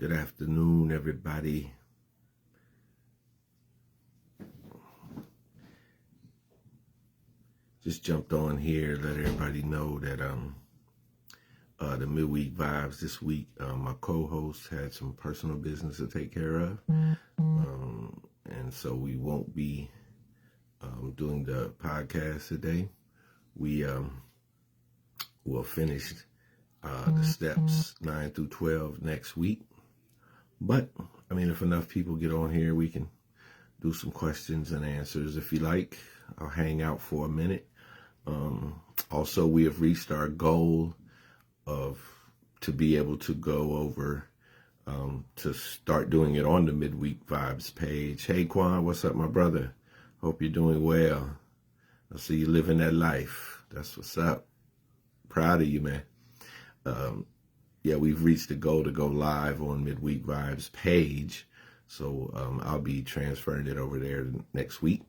Good afternoon, everybody. Just jumped on here, let everybody know that the midweek vibes this week. My co-host had some personal business to take care of, and so we won't be doing the podcast today. We will finish the steps 9 through 12 next week. But I mean, if enough people get on here, we can do some questions and answers. If you like, I'll hang out for a minute. Also, we have reached our goal to be able to go over to start doing it on the midweek vibes page. Hey Quan, what's up, my brother? Hope you're doing well. I see you living that life. That's what's up. Proud of you, man. Yeah, we've reached the goal to go live on midweek vibes page. So I'll be transferring it over there next week.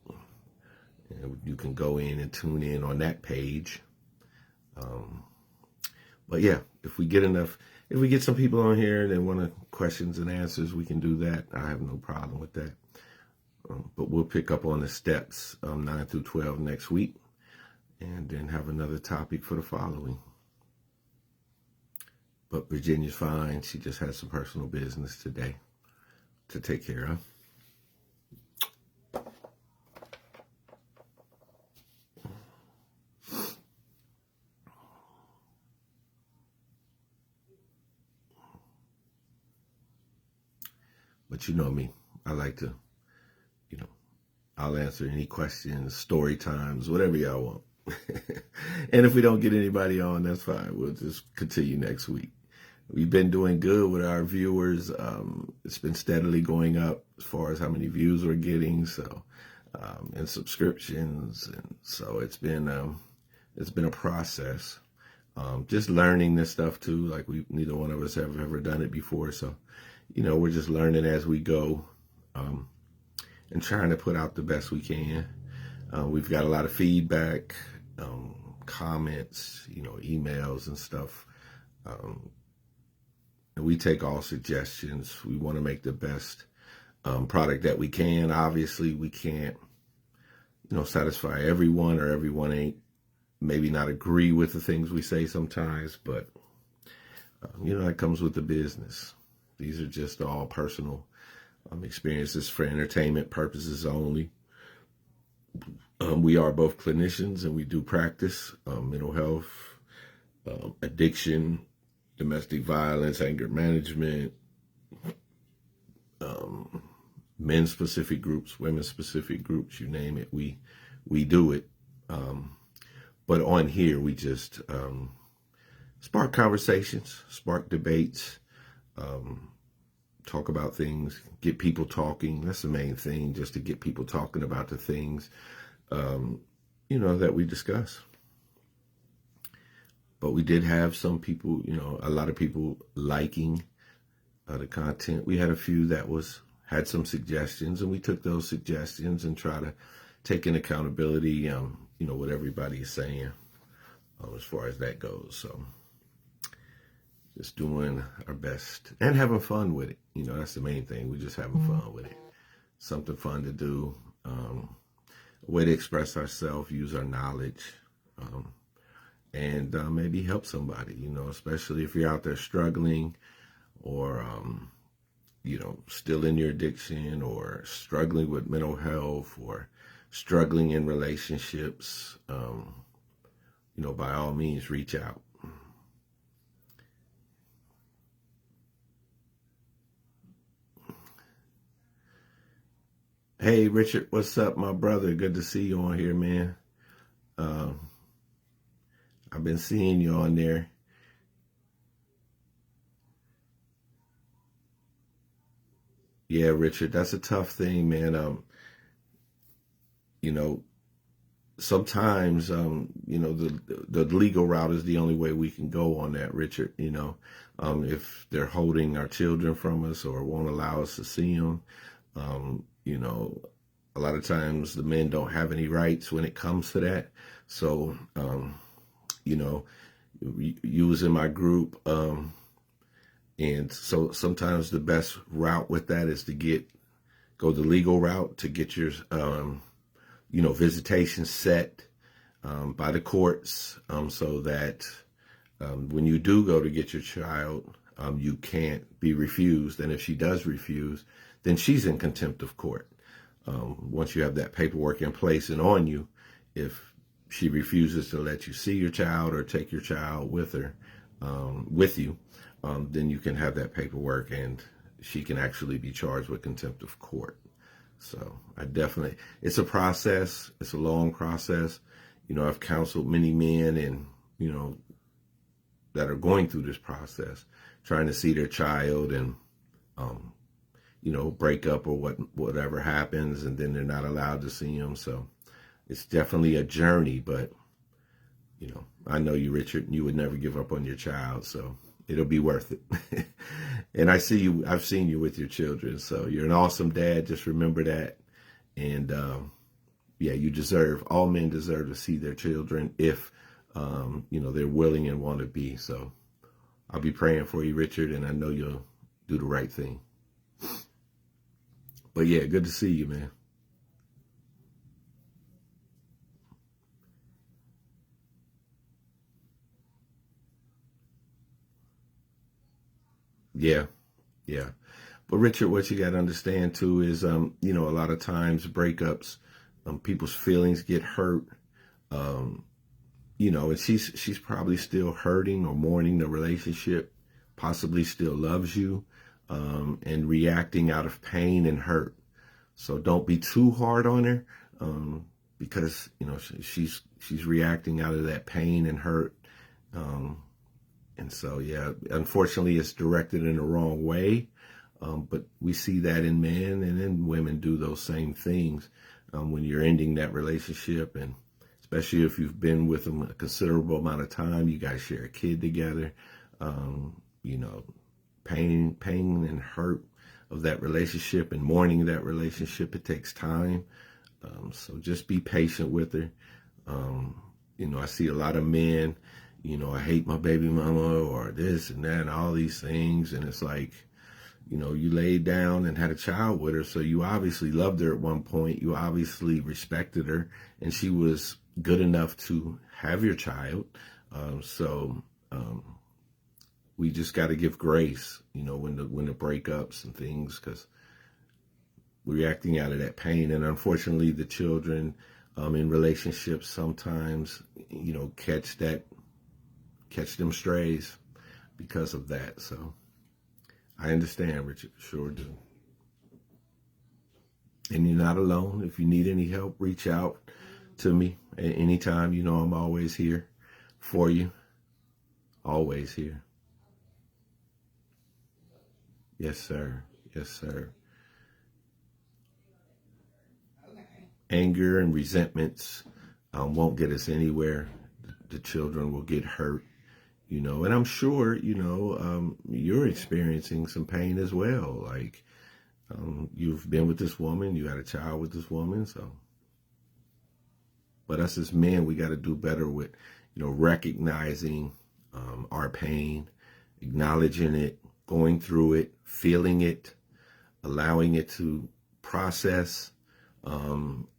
And you can go in and tune in on that page. But yeah, if we get some people on here that want questions and answers, we can do that. I have no problem with that. But we'll pick up on the steps 9 through 12 next week, and then have another topic for the following. But Virginia's fine. She just has some personal business today to take care of. But you know me, I like to, I'll answer any questions, story times, whatever y'all want. And if we don't get anybody on, that's fine. We'll just continue next week. We've been doing good with our viewers. It's been steadily going up as far as how many views we're getting, so and subscriptions, and so it's been a process. Just learning this stuff too. Like neither one of us have ever done it before, so we're just learning as we go, and trying to put out the best we can. We've got a lot of feedback, comments, emails and stuff. And we take all suggestions. We want to make the best product that we can. Obviously, we can't, satisfy everyone, or everyone ain't maybe not agree with the things we say sometimes. But, that comes with the business. These are just all personal experiences for entertainment purposes only. We are both clinicians, and we do practice mental health, addiction, domestic violence, anger management, men's specific groups, women's specific groups, you name it, we do it. But on here, we just spark conversations, spark debates, talk about things, get people talking. That's the main thing, just to get people talking about the things, that we discuss. But we did have some people, a lot of people liking the content. We had a few that had some suggestions, and we took those suggestions and try to take in accountability, what everybody is saying as far as that goes. So just doing our best and having fun with it. That's the main thing. We're just having fun with it. Something fun to do, a way to express ourselves, use our knowledge, and maybe help somebody, especially if you're out there struggling, or, still in your addiction, or struggling with mental health, or struggling in relationships. By all means, reach out. Hey, Richard, what's up, my brother? Good to see you on here, man. I've been seeing you on there. Yeah, Richard, that's a tough thing, man. Sometimes, the legal route is the only way we can go on that, Richard. If they're holding our children from us or won't allow us to see them, a lot of times the men don't have any rights when it comes to that. So, you was in my group, And so sometimes the best route with that is to go the legal route to get your, visitation set by the courts, so that when you do go to get your child, you can't be refused. And if she does refuse, then she's in contempt of court. Once you have that paperwork in place and on you, if she refuses to let you see your child or take your child with you, then you can have that paperwork and she can actually be charged with contempt of court. So it's a process. It's a long process. I've counseled many men and, that are going through this process, trying to see their child and, break up or whatever happens, and then they're not allowed to see them. So it's definitely a journey, but, I know you, Richard, you would never give up on your child. So it'll be worth it. And I've seen you with your children. So you're an awesome dad. Just remember that. And, all men deserve to see their children if, they're willing and want to be. So I'll be praying for you, Richard, and I know you'll do the right thing. But yeah, good to see you, man. Yeah, yeah. But Richard, what you got to understand too is, a lot of times breakups, people's feelings get hurt. And she's probably still hurting or mourning the relationship, possibly still loves you, and reacting out of pain and hurt. So don't be too hard on her, because, she's reacting out of that pain and hurt. And so, yeah, unfortunately it's directed in the wrong way. But we see that in men, and then women do those same things when you're ending that relationship, and especially if you've been with them a considerable amount of time, you guys share a kid together, pain and hurt of that relationship and mourning that relationship, it takes time. So just be patient with her. I see a lot of men, I hate my baby mama or this and that and all these things. And it's like, you laid down and had a child with her. So you obviously loved her at one point. You obviously respected her, and she was good enough to have your child. We just got to give grace, when the breakups and things, because we're acting out of that pain. And unfortunately, the children in relationships sometimes, catch them strays because of that. So I understand, Richard, sure do. And you're not alone. If you need any help, reach out to me at any time. I'm always here for you. Always here. Yes, sir. Yes, sir. Anger and resentments won't get us anywhere. The children will get hurt, and I'm sure, you're experiencing some pain as well. Like, you've been with this woman, you had a child with this woman, so. But us as men, we got to do better with, recognizing our pain, acknowledging it, going through it, feeling it, allowing it to process,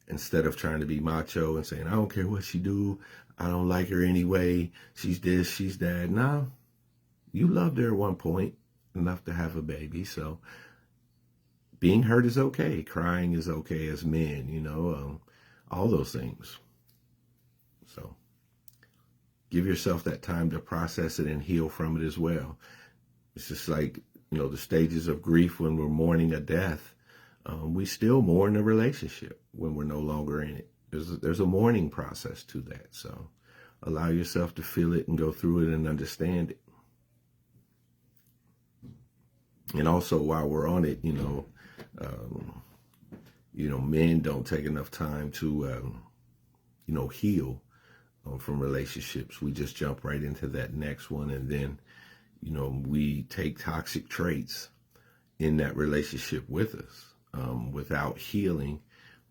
instead of trying to be macho and saying, I don't care what she do, I don't like her anyway, she's this, she's that. No, you loved her at one point enough to have a baby, so being hurt is okay. Crying is okay as men, all those things. So give yourself that time to process it and heal from it as well. It's just like, the stages of grief when we're mourning a death. We still mourn a relationship when we're no longer in it. There's a mourning process to that. So allow yourself to feel it and go through it and understand it. And also, while we're on it, men don't take enough time to, heal from relationships. We just jump right into that next one, and then, we take toxic traits in that relationship with us. Without healing,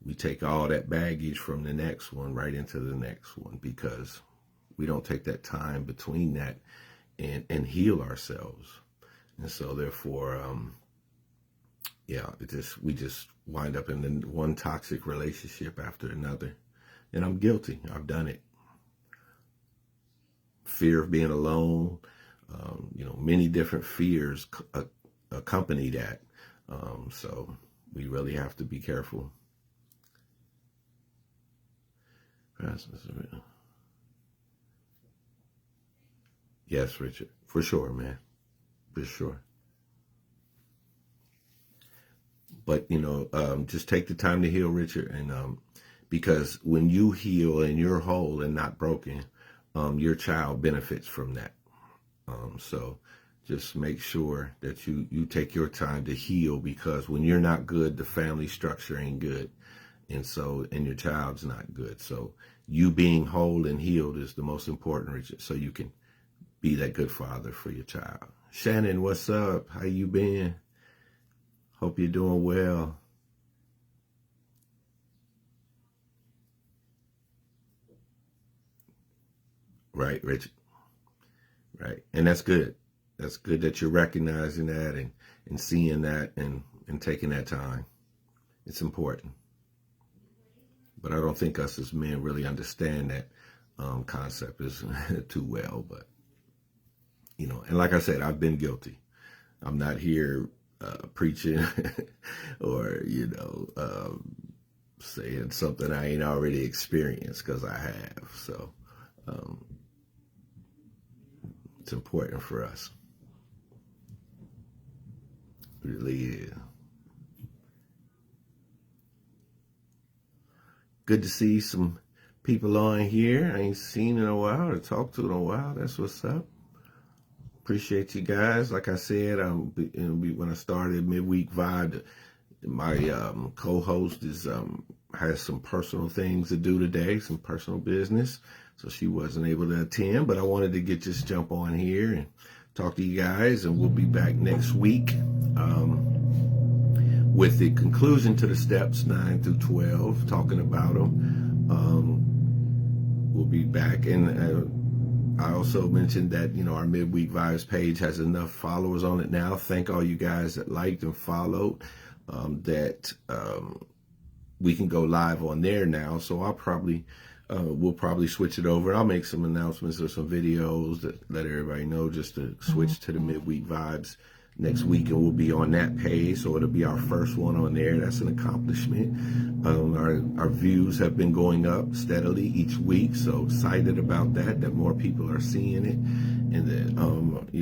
we take all that baggage from the next one right into the next one, because we don't take that time between that and heal ourselves. And so therefore, yeah, we just wind up in one toxic relationship after another. And I'm guilty. I've done it. Fear of being alone, many different fears accompany that. So we really have to be careful. Yes, Richard, for sure, man, for sure. But just take the time to heal, Richard, and because when you heal and you're whole and not broken, your child benefits from that. So just make sure that you take your time to heal, because when you're not good, the family structure ain't good. And your child's not good. So you being whole and healed is the most important, Richard, so you can be that good father for your child. Shannon, what's up? How you been? Hope you're doing well. Right, Richard. Right. And that's good. That's good that you're recognizing that and seeing that and taking that time. It's important. But I don't think us as men really understand that concept is too well. But, and like I said, I've been guilty. I'm not here preaching or, saying something I ain't already experienced, because I have. So it's important for us. It really is. Good to see some people on here I ain't seen in a while or talked to in a while. That's what's up. Appreciate you guys. Like I said, when I started Midweek Vibe, my co-host has some personal things to do today, some personal business, so she wasn't able to attend. But I wanted to just jump on here and talk to you guys, and we'll be back next week with the conclusion to the steps 9 through 12, talking about them. We'll be back, and I also mentioned that our Midweek Vibes page has enough followers on it now. Thank all you guys that liked and followed. That we can go live on there now. So we'll probably switch it over. I'll make some announcements or some videos that let everybody know, just to switch to the Midweek Vibes next week, and we'll be on that page. So it'll be our first one on there. That's an accomplishment. Our views have been going up steadily each week. So excited about that more people are seeing it, and that,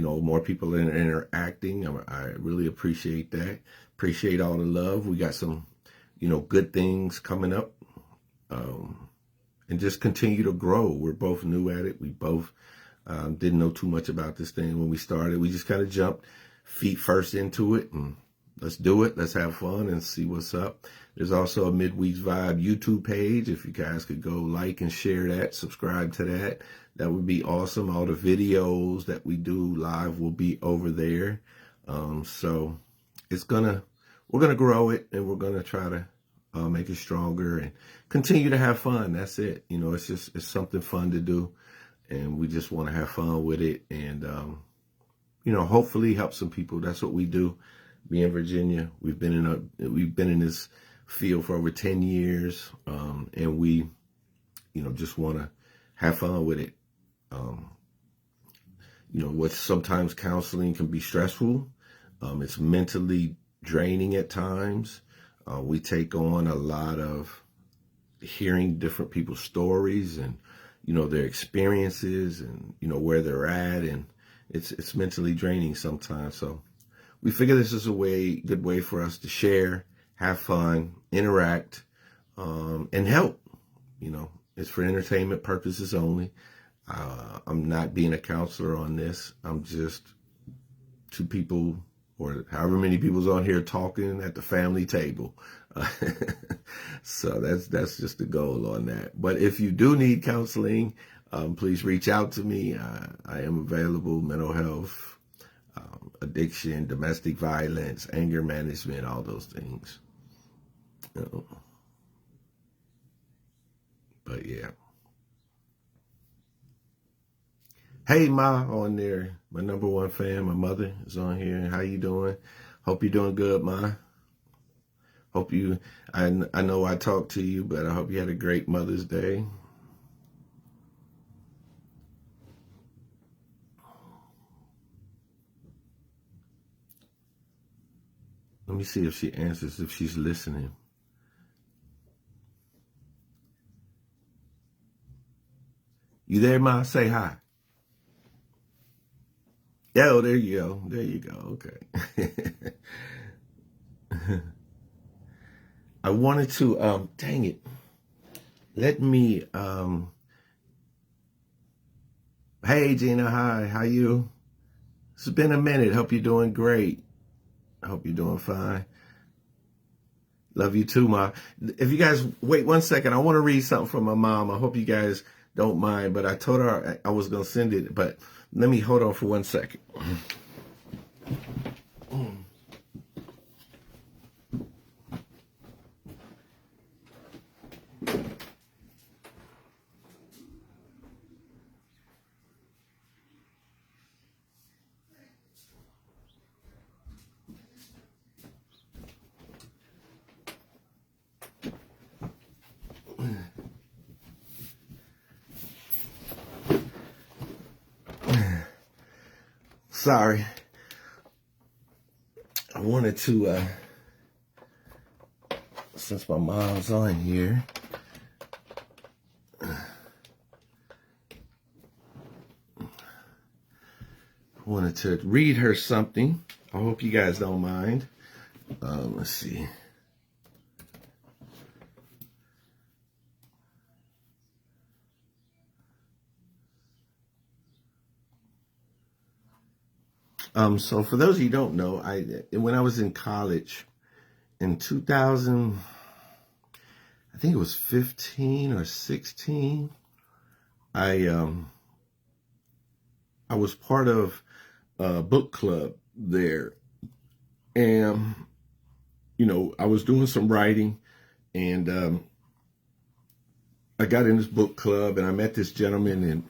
more people are interacting. I really appreciate that. Appreciate all the love. We got some, good things coming up, and just continue to grow. We're both new at it. We both didn't know too much about this thing when we started. We just kind of jumped feet first into it, and let's do it. Let's have fun and see what's up. There's also a Midweek Vibe YouTube page. If you guys could go like and share that, subscribe to that, that would be awesome. All the videos that we do live will be over there. So we're gonna grow it, and we're gonna try to make it stronger and continue to have fun. That's it. It's something fun to do, and we just want to have fun with it, and hopefully help some people. That's what we do. Me and Virginia, we've been in this field for over 10 years, and we just want to have fun with it. What sometimes counseling can be stressful. It's mentally draining at times. We take on a lot of hearing different people's stories and, their experiences and, where they're at. And it's mentally draining sometimes. So we figure this is a good way for us to share, have fun, interact, and help. It's for entertainment purposes only. I'm not being a counselor on this. I'm just two people, or however many people's on here talking at the family table. So that's just the goal on that. But if you do need counseling, please reach out to me. I am available. Mental health, addiction, domestic violence, anger management, all those things. But yeah. Hey, Ma, on there. My number one fan, my mother, is on here. How you doing? Hope you're doing good, Ma. Hope you, I know I talked to you, but I hope you had a great Mother's Day. Let me see if she answers, if she's listening. You there, Ma? Say hi. Yeah, oh, there you go. There you go. Okay. I wanted to, dang it. Let me, hey, Gina, hi. How you? It's been a minute. Hope you're doing great. I hope you're doing fine. Love you too, Ma. If you guys wait 1 second, I want to read something from my mom. I hope you guys don't mind, but I told her I was going to send it, but let me hold on for 1 second. Sorry. I wanted to, since my mom's on here, I wanted to read her something. I hope you guys don't mind. Let's see. So for those of you who don't know, when I was in college in 2000, I think it was 15 or 16, I was part of a book club there. And, I was doing some writing, and I got in this book club, and I met this gentleman, and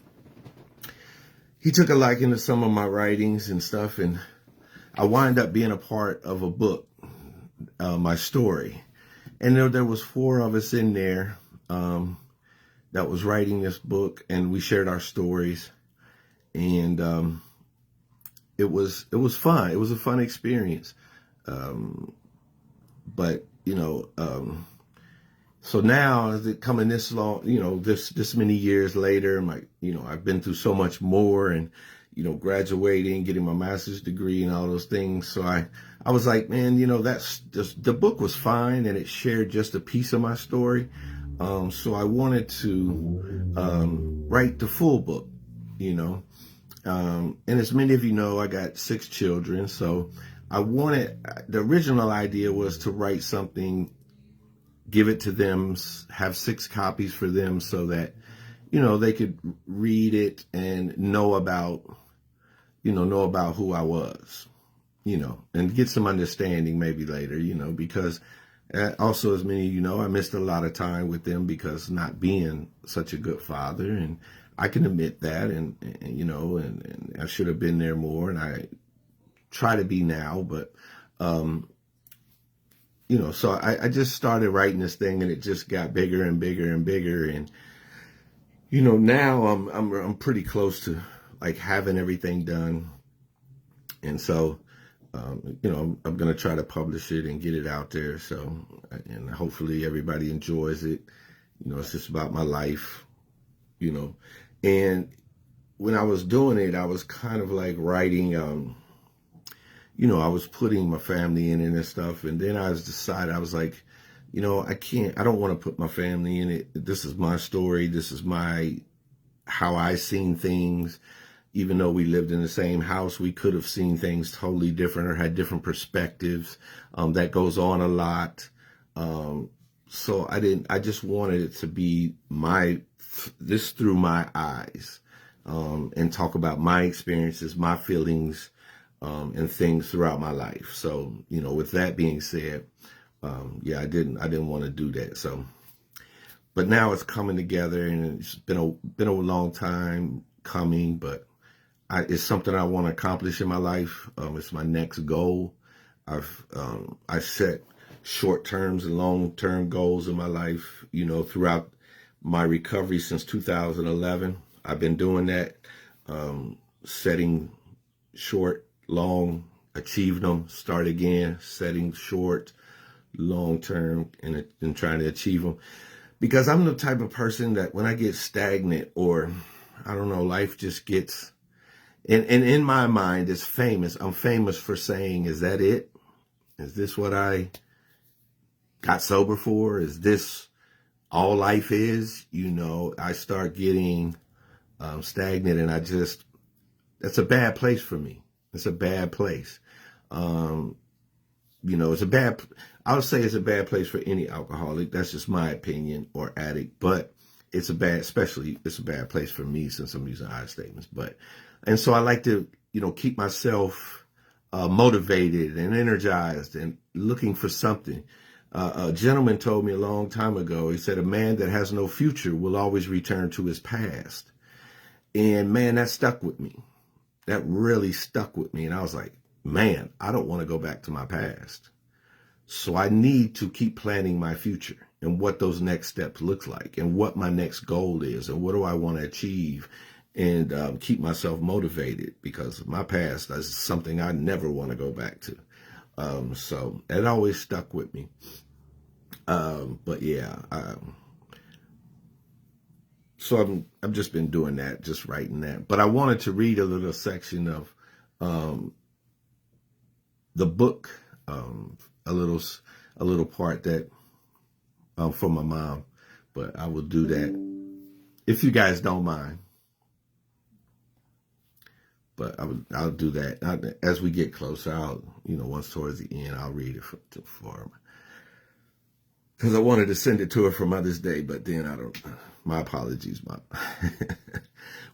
he took a liking to some of my writings and stuff, and I wind up being a part of a book, my story. And there was 4 of us in there that was writing this book, and we shared our stories, and it was fun. It was a fun experience. But so now, as it coming this long, this many years later, I've been through so much more, and graduating, getting my master's degree, and all those things. So I was like, man, that's just, the book was fine, and it shared just a piece of my story. So I wanted to write the full book, and as many of you know, I got 6 children, so the original idea was to write something, give it to them, have 6 copies for them, so that, they could read it and know about who I was, and get some understanding maybe later, because also, as many of you know, I missed a lot of time with them because not being such a good father, and I can admit that, and I should have been there more, and I try to be now, but so I just started writing this thing, and it just got bigger and bigger and bigger, and now I'm pretty close to like having everything done, and so I'm gonna try to publish it and get it out there, so, and hopefully everybody enjoys it. It's just about my life, and when I was doing it, I was kind of like writing, I was putting my family in it and stuff. And then I was like, I don't want to put my family in it. This is my story. This is how I seen things. Even though we lived in the same house, we could have seen things totally different or had different perspectives. That goes on a lot. So I just wanted it to be this through my eyes, and talk about my experiences, my feelings, and things throughout my life. So, with that being said, I didn't want to do that. So, but now it's coming together, and it's been a long time coming, but it's something I want to accomplish in my life. It's my next goal. I set short-term and long-term goals in my life, throughout my recovery since 2011. I've been doing that, setting short, long, achieving them, start again, setting short, long-term, and trying to achieve them. Because I'm the type of person that when I get stagnant or, I don't know, life just gets, and in my mind, it's famous. I'm famous for saying, is that it? Is this what I got sober for? Is this all life is? I start getting stagnant, and that's a bad place for me. It's a bad place. I would say it's a bad place for any alcoholic. That's just my opinion, or addict. But it's a bad place for me since I'm using I statements. And so I like to, keep myself motivated and energized and looking for something. A gentleman told me a long time ago, he said, a man that has no future will always return to his past. And man, that stuck with me. That really stuck with me. And I was like, man, I don't want to go back to my past. So I need to keep planning my future and what those next steps look like and what my next goal is and what do I want to achieve, and keep myself motivated, because my past is something I never want to go back to. So it always stuck with me. But yeah, so I've just been doing that, just writing that. But I wanted to read a little section of the book, a little part that for my mom. But I will do that if you guys don't mind. But I'll do that as we get closer. Once towards the end, I'll read it for her. Because I wanted to send it to her for Mother's Day, but then my apologies, Mom.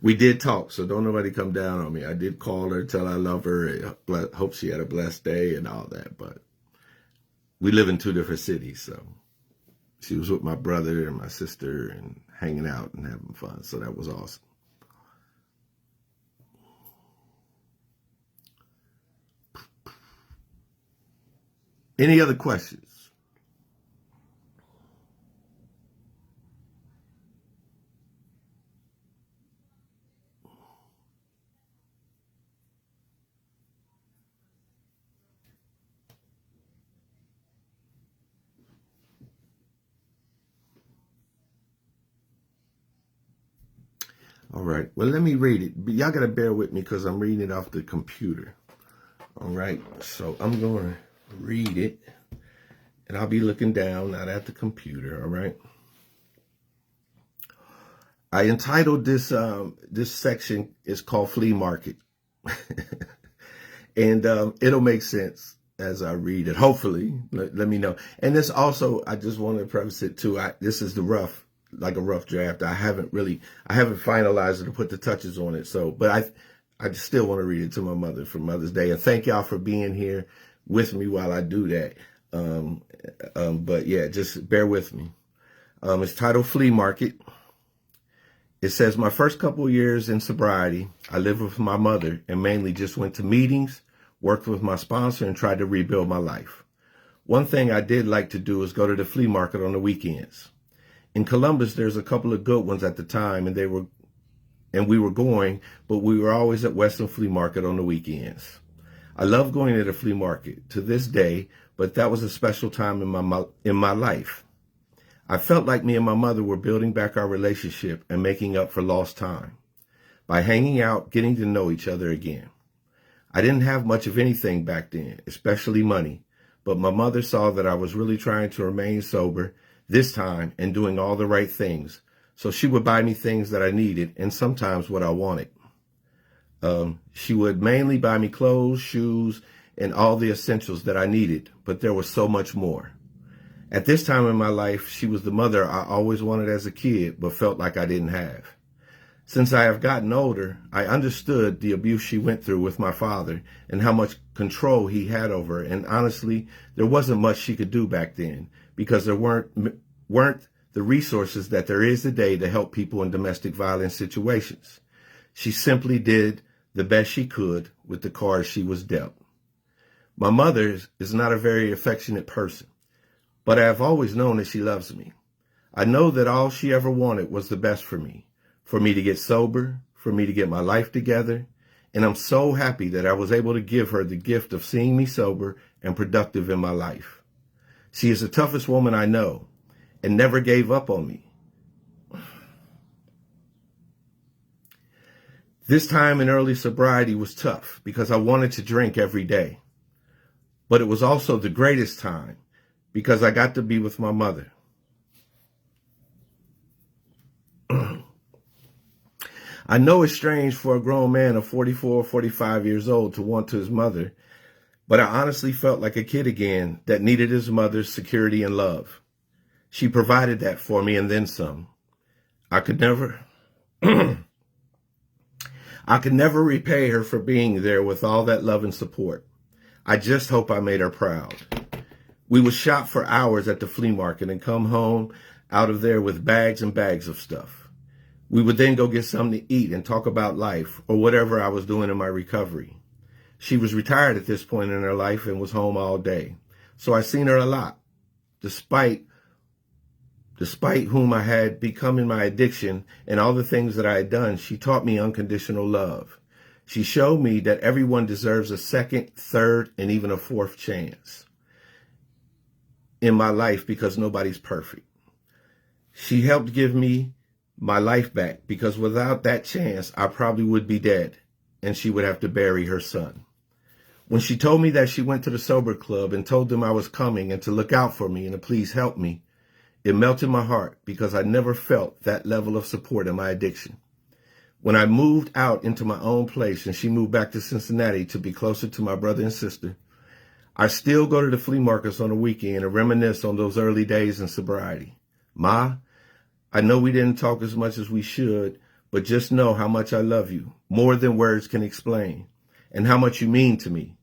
We did talk, so don't nobody come down on me. I did call her, tell I love her, hope she had a blessed day and all that, but we live in two different cities, so she was with my brother and my sister and hanging out and having fun, so that was awesome. Any other questions? All right. Well, let me read it. But y'all got to bear with me because I'm reading it off the computer. All right. So I'm going to read it. And I'll be looking down, not at the computer. All right. I entitled this section is called Flea Market. And it'll make sense as I read it. Hopefully. Let me know. And this also, I just want to preface it too. This is a rough draft. I haven't finalized it or put the touches on it. So, but I still want to read it to my mother for Mother's Day. And thank y'all for being here with me while I do that. But yeah, just bear with me. It's titled Flea Market. It says, my first couple of years in sobriety, I lived with my mother and mainly just went to meetings, worked with my sponsor, and tried to rebuild my life. One thing I did like to do is go to the flea market on the weekends. In Columbus, there's a couple of good ones at the time, and we were going, but we were always at Western Flea Market on the weekends. I love going to the flea market to this day, but that was a special time in my life. I felt like me and my mother were building back our relationship and making up for lost time by hanging out, getting to know each other again. I didn't have much of anything back then, especially money, but my mother saw that I was really trying to remain sober this time and doing all the right things. So she would buy me things that I needed and sometimes what I wanted. She would mainly buy me clothes, shoes, and all the essentials that I needed, but there was so much more. At this time in my life, she was the mother I always wanted as a kid, but felt like I didn't have. Since I have gotten older, I understood the abuse she went through with my father and how much control he had over her. And honestly, there wasn't much she could do back then because there weren't the resources that there is today to help people in domestic violence situations. She simply did the best she could with the cards she was dealt. My mother is not a very affectionate person, but I have always known that she loves me. I know that all she ever wanted was the best for me to get sober, for me to get my life together, and I'm so happy that I was able to give her the gift of seeing me sober and productive in my life. She is the toughest woman I know and never gave up on me. This time in early sobriety was tough because I wanted to drink every day. But it was also the greatest time because I got to be with my mother. I know it's strange for a grown man of 44 or 45 years old to want to his mother, but I honestly felt like a kid again that needed his mother's security and love. She provided that for me and then some. I could never repay her for being there with all that love and support. I just hope I made her proud. We would shop for hours at the flea market and come home out of there with bags and bags of stuff. We would then go get something to eat and talk about life or whatever I was doing in my recovery. She was retired at this point in her life and was home all day. So I seen her a lot. Despite whom I had become in my addiction and all the things that I had done, she taught me unconditional love. She showed me that everyone deserves a second, third, and even a fourth chance in my life because nobody's perfect. She helped give me my life back because without that chance, I probably would be dead and she would have to bury her son. When she told me that she went to the sober club and told them I was coming and to look out for me and to please help me, it melted my heart because I never felt that level of support in my addiction. When I moved out into my own place and she moved back to Cincinnati to be closer to my brother and sister, I still go to the flea markets on the weekend and reminisce on those early days in sobriety. Ma, I know we didn't talk as much as we should, but just know how much I love you, more than words can explain, and how much you mean to me.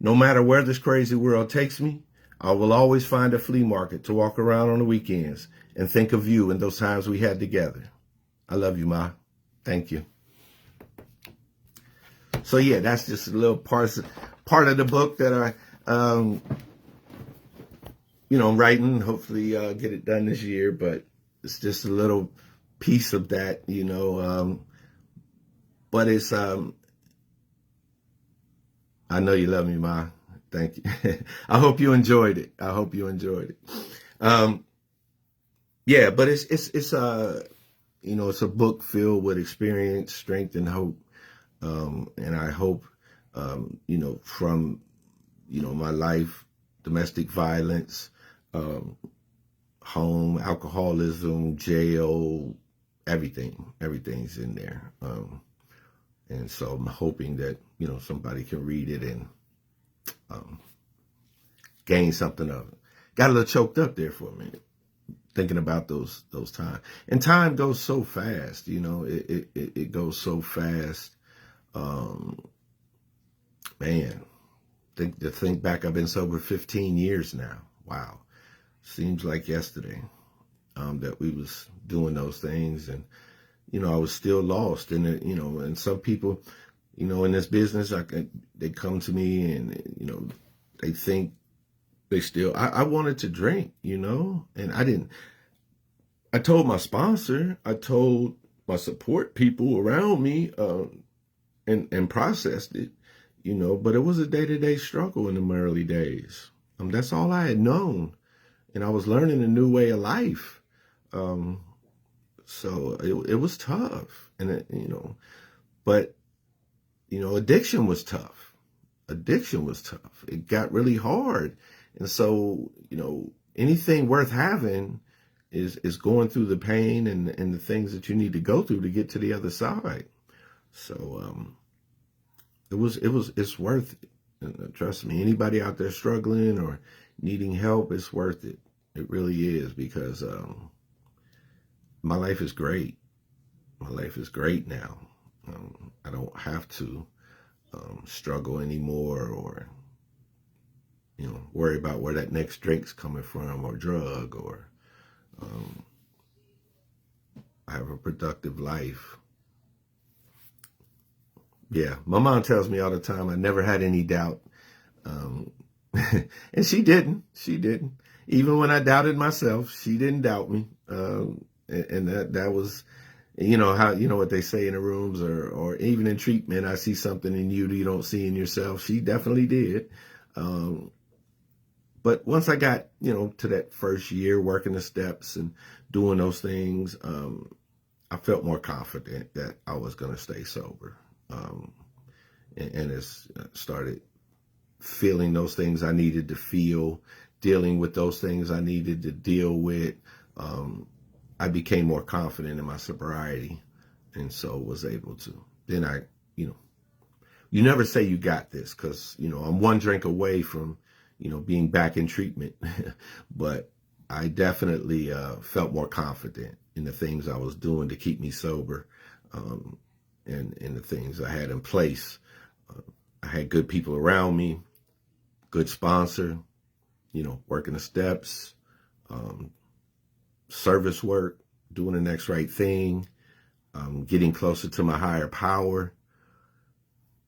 No matter where this crazy world takes me, I will always find a flea market to walk around on the weekends and think of you and those times we had together. I love you, Ma. Thank you. So yeah, that's just a little part of the book that I'm writing. Hopefully, get it done this year. But it's just a little piece of that, But it's I know you love me, Ma. Thank you. I hope you enjoyed it. Yeah, but it's a book filled with experience, strength, and hope. And I hope, from, my life, domestic violence, home, alcoholism, jail, everything's in there. And so I'm hoping that, somebody can read it and gain something of it. Got a little choked up there for a minute, thinking about those times. And time goes so fast, it goes so fast. Man, to think back, I've been sober 15 years now. Wow. Seems like yesterday that we was doing those things. And, I was still lost. And, and some people, in this business, they come to me and, they think I wanted to drink, and I didn't. I told my sponsor, I told my support people around me, and processed it, but it was a day-to-day struggle in the early days. That's all I had known. And I was learning a new way of life. So it was tough. And, but, addiction was tough. It got really hard. And so, anything worth having is going through the pain and the things that you need to go through to get to the other side. So, it's worth it. And trust me, anybody out there struggling or needing help, it's worth it. It really is, because my life is great. My life is great now. I don't have to struggle anymore or, worry about where that next drink's coming from or drug or I have a productive life. Yeah, my mom tells me all the time I never had any doubt. Um, and she didn't. She didn't. Even when I doubted myself, she didn't doubt me. And that was, how what they say in the rooms or even in treatment. I see something in you that you don't see in yourself. She definitely did. Um, but once I got to that first year working the steps and doing those things, I felt more confident that I was going to stay sober. Um, and it's started feeling those things I needed to feel, dealing with those things I needed to deal with. I became more confident in my sobriety, and so was able to. Then you never say you got this because, I'm one drink away from, being back in treatment, but I definitely felt more confident in the things I was doing to keep me sober, and the things I had in place. I had good people around me, good sponsor, working the steps, um, service work, doing the next right thing, getting closer to my higher power.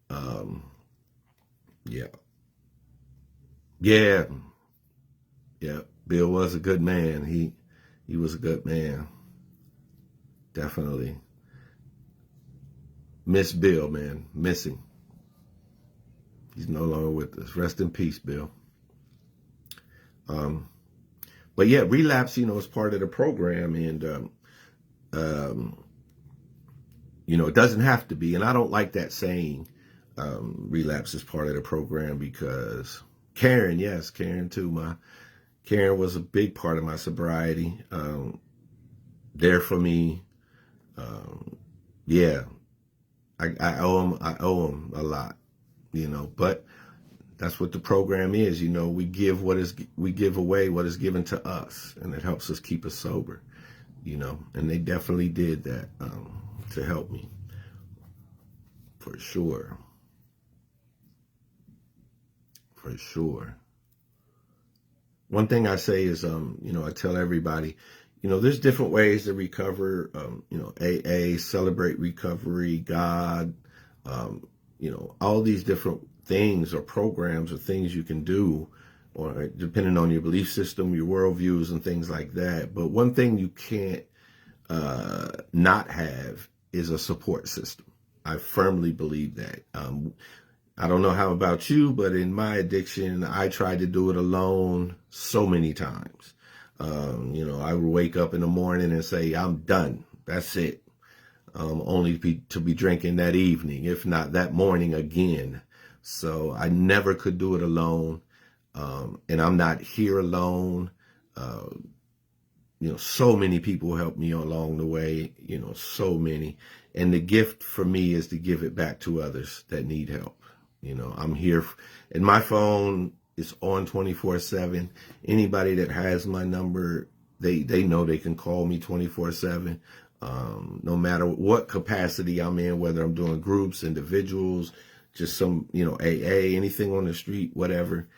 Um, yeah, yeah, yeah. Bill was a good man. He was a good man. Definitely miss Bill, man. Miss him. He's no longer with us. Rest in peace, Bill. Um, but yeah, relapse, is part of the program, and um, it doesn't have to be. And I don't like that saying. Relapse is part of the program because Karen, yes, Karen too. Karen was a big part of my sobriety. There for me. Yeah, I owe him. I owe him a lot. But that's what the program is. We give away what is given to us, and it helps us keep us sober. And they definitely did that to help me for sure. For sure. One thing I say is, I tell everybody, there's different ways to recover. AA, celebrate recovery, God, all these different things or programs or things you can do, or depending on your belief system, your worldviews, and things like that. But one thing you can't not have is a support system. I firmly believe that. I don't know how about you, but in my addiction, I tried to do it alone so many times. I would wake up in the morning and say, I'm done. That's it. Only to be drinking that evening, if not that morning again. So I never could do it alone. And I'm not here alone. Uh, so many people helped me along the way, so many. And the gift for me is to give it back to others that need help. I'm here, and my phone is on 24/7. Anybody that has my number, they know they can call me 24/7. No matter what capacity I'm in, whether I'm doing groups, individuals, just some, AA, anything on the street, whatever,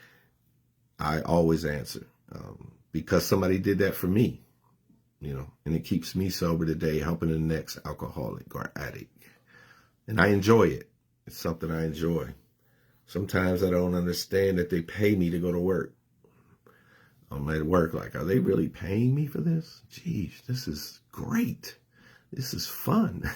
I always answer because somebody did that for me. And it keeps me sober today, helping the next alcoholic or addict. And I enjoy it. It's something I enjoy. Sometimes I don't understand that they pay me to go to work. I'm at work like, are they really paying me for this? Geez, this is great. This is fun.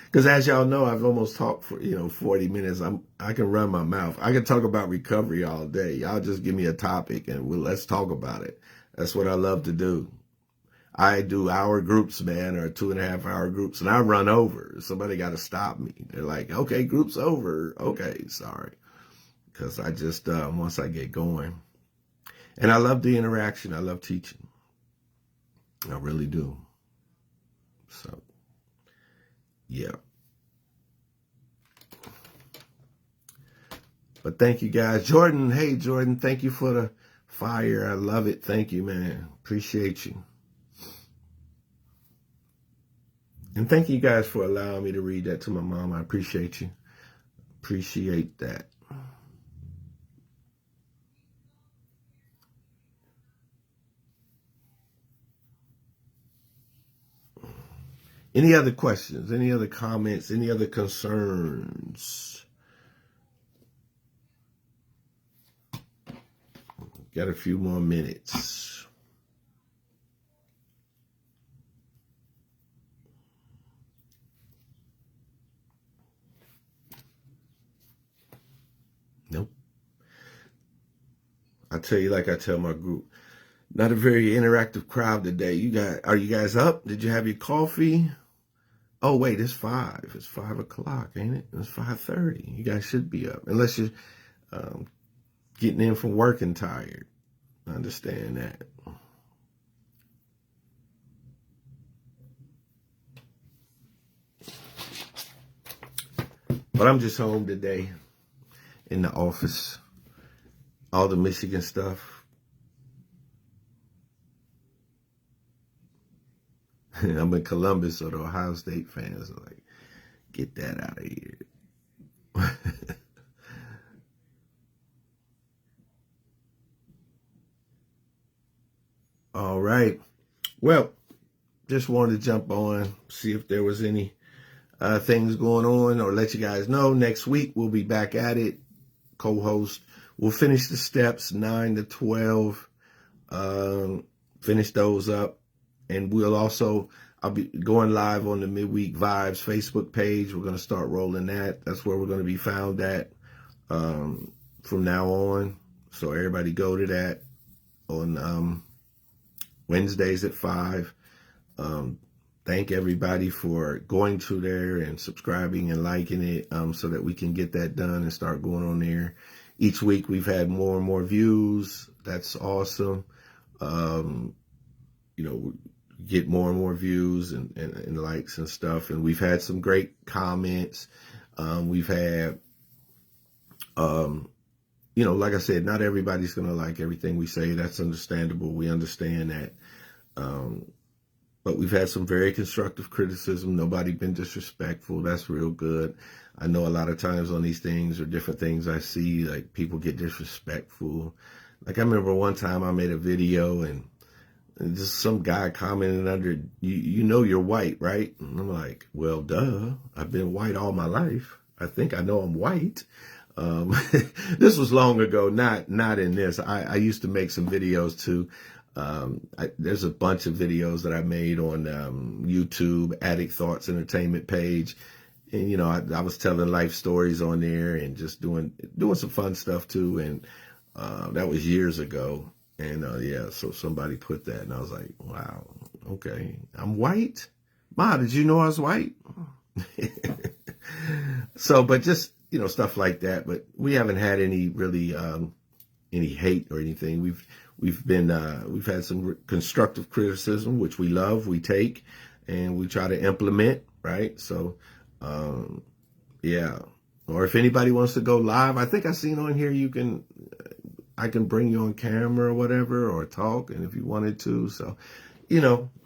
Because as y'all know, I've almost talked for, 40 minutes. I can run my mouth. I can talk about recovery all day. Y'all just give me a topic and let's talk about it. That's what I love to do. I do hour groups, man, or 2.5 hour groups, and I run over. Somebody got to stop me. They're like, okay, group's over. Okay, sorry. Because I just, once I get going. And I love the interaction. I love teaching. I really do. So, yeah. But thank you guys. Jordan, hey, Jordan, thank you for the fire. I love it. Thank you, man. Appreciate you. And thank you guys for allowing me to read that to my mom. I appreciate you. Appreciate that. Any other questions? Any other comments? Any other concerns? Got a few more minutes. Nope. I tell you, like I tell my group, not a very interactive crowd today. Are you guys up? Did you have your coffee? Oh wait, it's 5. It's 5 o'clock, ain't it? It's 5:30. You guys should be up, unless you're getting in from work and tired. I understand that. But I'm just home today in the office. All the Michigan stuff. I'm in Columbus, so the Ohio State fans are like, get that out of here. All right. Well, just wanted to jump on, see if there was any things going on, or let you guys know next week we'll be back at it. Co-host, we'll finish the steps 9 to 12, finish those up, and I'll be going live on the Midweek Vibes Facebook page. We're going to start rolling that. That's where we're going to be found at from now on. So everybody go to that on Wednesdays at 5. Thank everybody for going to there and subscribing and liking it, so that we can get that done and start going on there. Each week we've had more and more views. That's awesome. Get more and more views and likes and stuff. And we've had some great comments. We've had, like I said, not everybody's going to like everything we say. That's understandable. We understand that. But we've had some very constructive criticism. Nobody been disrespectful. That's real good. I know a lot of times on these things or different things I see, like people get disrespectful. Like I remember one time I made a video and just some guy commented under, you know you're white, right? And I'm like, well, duh. I've been white all my life. I think I know I'm white. This was long ago, not in this. I used to make some videos too. There's a bunch of videos that I made on YouTube, Addict Thoughts Entertainment page. And, I was telling life stories on there and just doing some fun stuff too. And that was years ago. And so somebody put that and I was like, wow, okay, I'm white? Ma, did you know I was white? So, but just, stuff like that. But we haven't had any really any hate or anything. We've had some constructive criticism, which we love, we take, and we try to implement, right? So, yeah. Or if anybody wants to go live, I think I seen on here I can bring you on camera or whatever, or talk, and if you wanted to. So,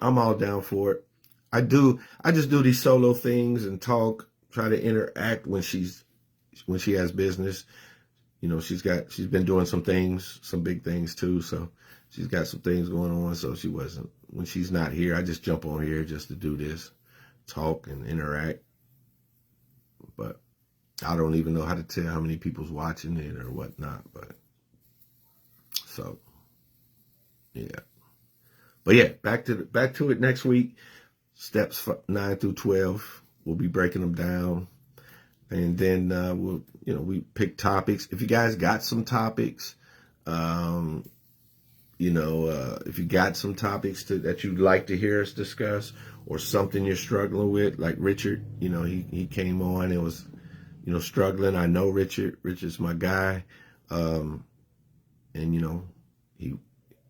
I'm all down for it. I just do these solo things and talk, try to interact when she has business. She's been doing some things, some big things too. So she's got some things going on. So when she's not here, I just jump on here just to do this, talk and interact. But I don't even know how to tell how many people's watching it or whatnot. But so, yeah. But yeah, back to it next week. Steps 9 through 12. We'll be breaking them down. And then we pick topics. If you guys got some topics, if you got some topics that you'd like to hear us discuss, or something you're struggling with, like Richard, he came on and was, struggling. I know Richard. Richard's my guy. And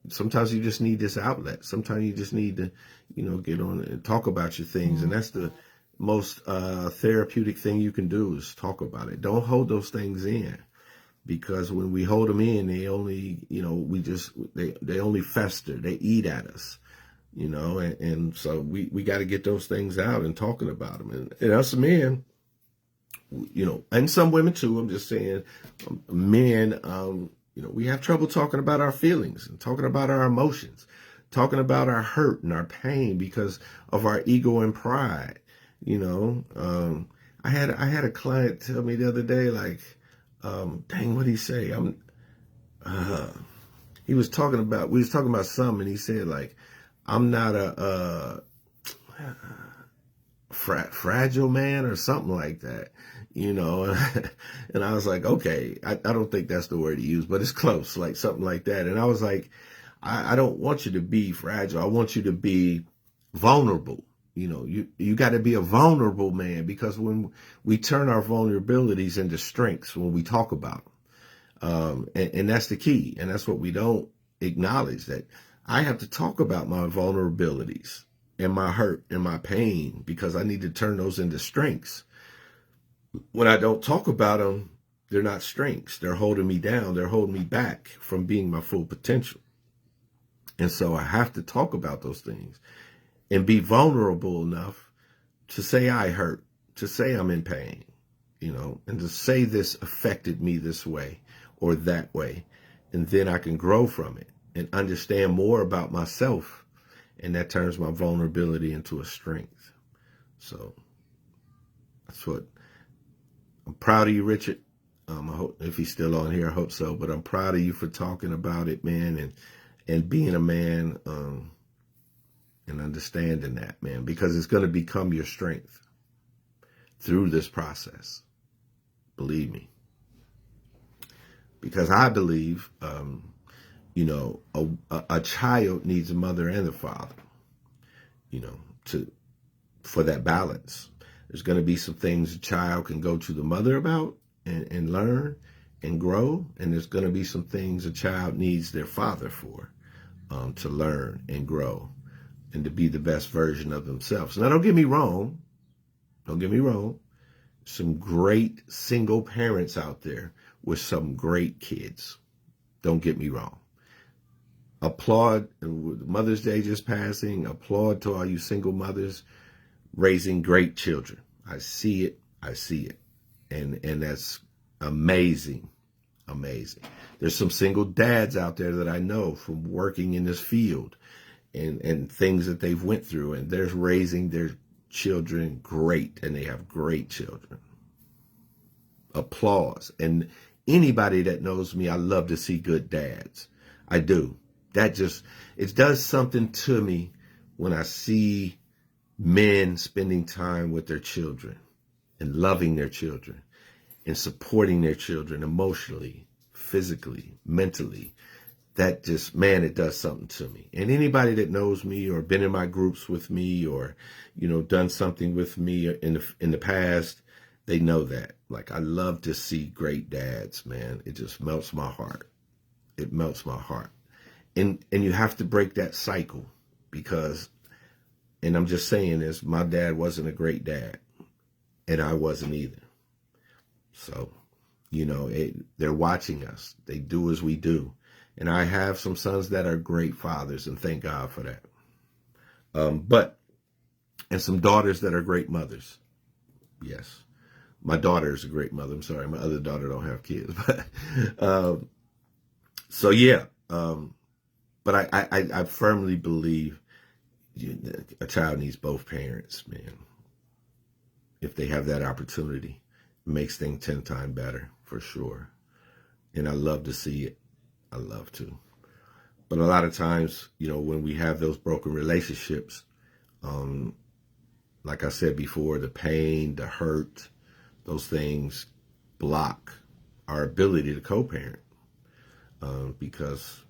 sometimes you just need this outlet. Sometimes you just need to, get on and talk about your things. And that's the most therapeutic thing you can do, is talk about it. Don't hold those things in, because when we hold them in, they only, they only fester. They eat at us, and so we got to get those things out and talking about them. And us men, and some women too, I'm just saying, men, we have trouble talking about our feelings and talking about our emotions. talking about our hurt and our pain because of our ego and pride. You know, I had a client tell me the other day, like, dang, what did he say? We was talking about something, and he said, like, I'm not a fragile man or something like that, you know. And I was like, okay, I don't think that's the word he used, but it's close, like something like that. And I was like, I don't want you to be fragile. I want you to be vulnerable. You know, you got to be a vulnerable man, because when we turn our vulnerabilities into strengths, when we talk about them, and that's the key. And that's what we don't acknowledge, that I have to talk about my vulnerabilities and my hurt and my pain, because I need to turn those into strengths. When I don't talk about them, they're not strengths. They're holding me down. They're holding me back from being my full potential. And so I have to talk about those things and be vulnerable enough to say I hurt, to say I'm in pain, you know, and to say this affected me this way or that way. And then I can grow from it and understand more about myself. And that turns my vulnerability into a strength. So that's what I'm proud of you, Richard. I hope, if he's still on here, I hope so. But I'm proud of you for talking about it, man, and being a man, and understanding that, man, because it's going to become your strength through this process. Believe me. Because I believe, you know, a child needs a mother and a father, you know, for that balance. There's going to be some things a child can go to the mother about and learn and grow. And there's going to be some things a child needs their father for, to learn and grow and to be the best version of themselves. Now, don't get me wrong. Some great single parents out there with some great kids. Don't get me wrong. Applaud, Mother's Day just passing, applaud to all you single mothers raising great children. I see it. And that's amazing. There's some single dads out there that I know from working in this field and things that they've went through, and they're raising their children great, and they have great children. Applause. And anybody that knows me, I love to see good dads. I do. It does something to me when I see men spending time with their children and loving their children and supporting their children emotionally, physically, mentally. That just, man, it does something to me. And anybody that knows me or been in my groups with me or, you know, done something with me in the past, they know that. Like, I love to see great dads, man. It just melts my heart. It melts my heart. And you have to break that cycle, because, and I'm just saying this, my dad wasn't a great dad, and I wasn't either. So, you know, they're watching us. They do as we do. And I have some sons that are great fathers, and thank God for that. And some daughters that are great mothers. Yes. My daughter is a great mother. I'm sorry, my other daughter don't have kids. But so yeah. But I firmly believe a child needs both parents, man. If they have that opportunity, it makes things 10 times better, for sure. And I love to see it. I love to. But a lot of times, you know, when we have those broken relationships, like I said before, the pain, the hurt, those things block our ability to co-parent, because,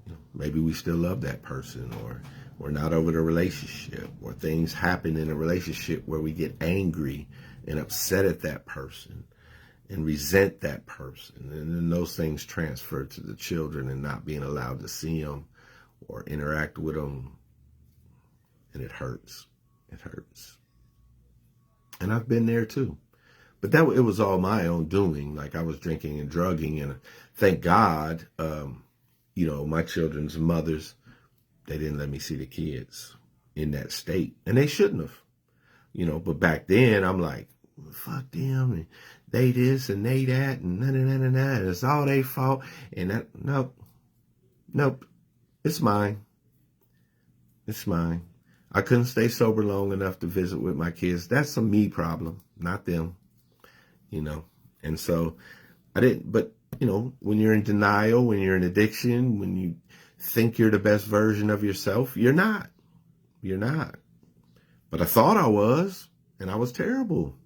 you know, maybe we still love that person, or we're not over the relationship, or things happen in a relationship where we get angry and upset at that person and resent that person. And then those things transfer to the children, and not being allowed to see them or interact with them. And it hurts. It hurts. And I've been there too. But it was all my own doing. Like, I was drinking and drugging, and thank God, you know, my children's mothers, they didn't let me see the kids in that state. And they shouldn't have, you know. But back then, I'm like, fuck them, and they this and they that, and na. It's all their fault. And that, nope, it's mine. It's mine. I couldn't stay sober long enough to visit with my kids. That's a me problem, not them, you know. And so I didn't, but, you know, when you're in denial, when you're in addiction, when you think you're the best version of yourself, you're not. You're not. But I thought I was, and I was terrible.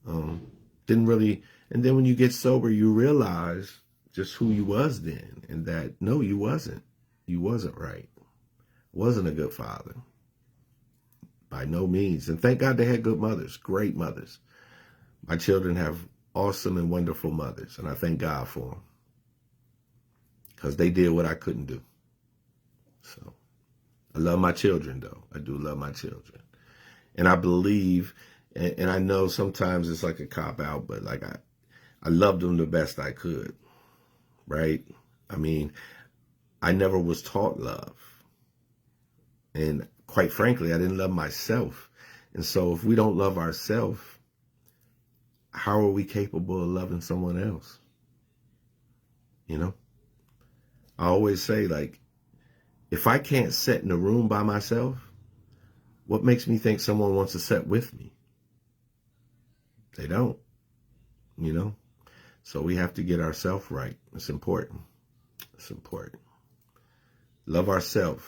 Didn't really, and then when you get sober, you realize just who you was then, and that, no, you wasn't. You wasn't right. Wasn't a good father. By no means. And thank God they had good mothers, great mothers. My children have awesome and wonderful mothers, and I thank God for them. Because they did what I couldn't do. So I love my children, though. I do love my children. And I believe, and I know sometimes it's like a cop-out, but like I loved them the best I could, right? I mean, I never was taught love. And quite frankly, I didn't love myself. And so if we don't love ourselves, how are we capable of loving someone else? You know? I always say, like, if I can't sit in a room by myself, what makes me think someone wants to sit with me? They don't, you know? So we have to get ourselves right. It's important. It's important. Love ourselves.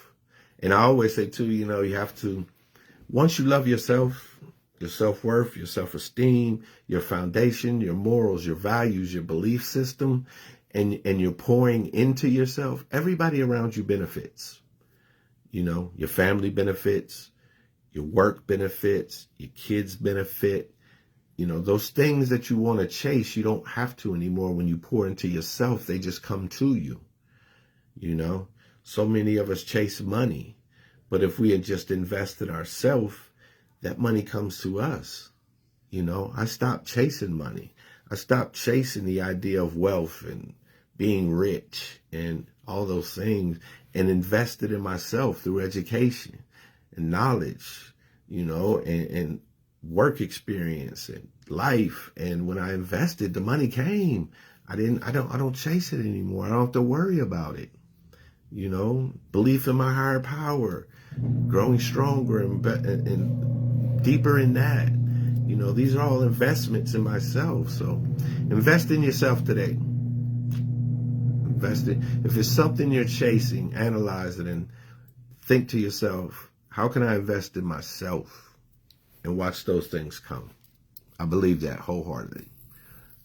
And I always say, too, you know, you have to, once you love yourself, your self-worth, your self-esteem, your foundation, your morals, your values, your belief system, and you're pouring into yourself, everybody around you benefits. You know, your family benefits, your work benefits, your kids benefit. You know, those things that you want to chase, you don't have to anymore. When you pour into yourself, they just come to you. You know, so many of us chase money, but if we had just invested ourselves, that money comes to us. You know, I stopped chasing money. I stopped chasing the idea of wealth and being rich and all those things, and invested in myself through education and knowledge, you know, and work experience and life. And when I invested, the money came. I don't chase it anymore. I don't have to worry about it. You know, belief in my higher power, growing stronger and deeper in that. You know, these are all investments in myself. So invest in yourself today. Invest in, if it's something you're chasing, analyze it and think to yourself, how can I invest in myself? And watch those things come. I believe that wholeheartedly.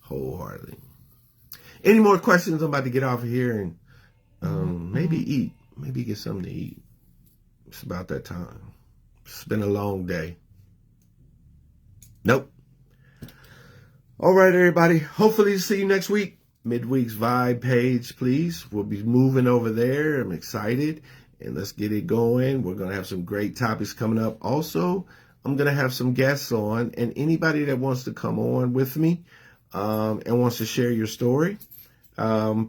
Wholeheartedly. Any more questions? I'm about to get off of here and maybe eat. Maybe get something to eat. It's about that time. It's been a long day. Nope. All right, everybody. Hopefully see you next week. Midweek's Vibe page, please. We'll be moving over there. I'm excited. And let's get it going. We're going to have some great topics coming up. Also, I'm going to have some guests on. And anybody that wants to come on with me and wants to share your story,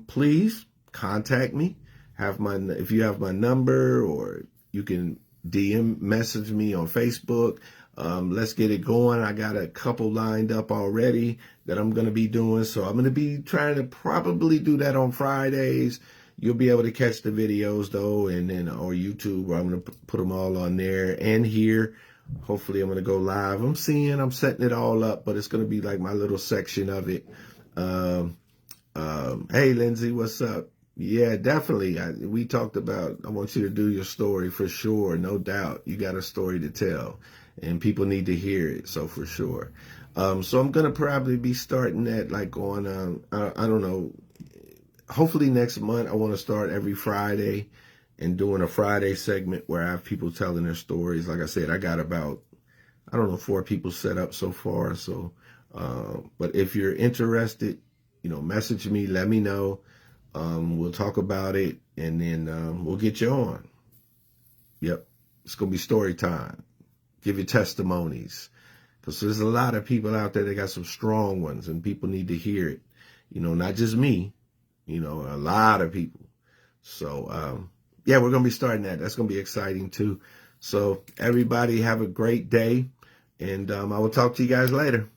please contact me. If you have my number, or you can DM message me on Facebook. Let's get it going. I got a couple lined up already that I'm going to be doing. So I'm going to be trying to probably do that on Fridays. You'll be able to catch the videos though, and then or YouTube, where I'm going to put them all on there and here. Hopefully I'm going to go live. I'm setting it all up, but it's going to be like my little section of it. Hey, Lindsay, what's up? Yeah, definitely. We talked about, I want you to do your story for sure. No doubt. You got a story to tell and people need to hear it. So for sure. So I'm going to probably be starting that like on, I don't know, hopefully next month. I want to start every Friday and doing a Friday segment where I have people telling their stories. Like I said, I got about, 4 people set up so far. So, but if you're interested, message me, let me know. We'll talk about it, and then we'll get you on. Yep. It's going to be story time. Give your testimonies. Because there's a lot of people out there that got some strong ones, and people need to hear it. Not just me, a lot of people. So, yeah, we're going to be starting that. That's going to be exciting, too. So, everybody have a great day, and I will talk to you guys later.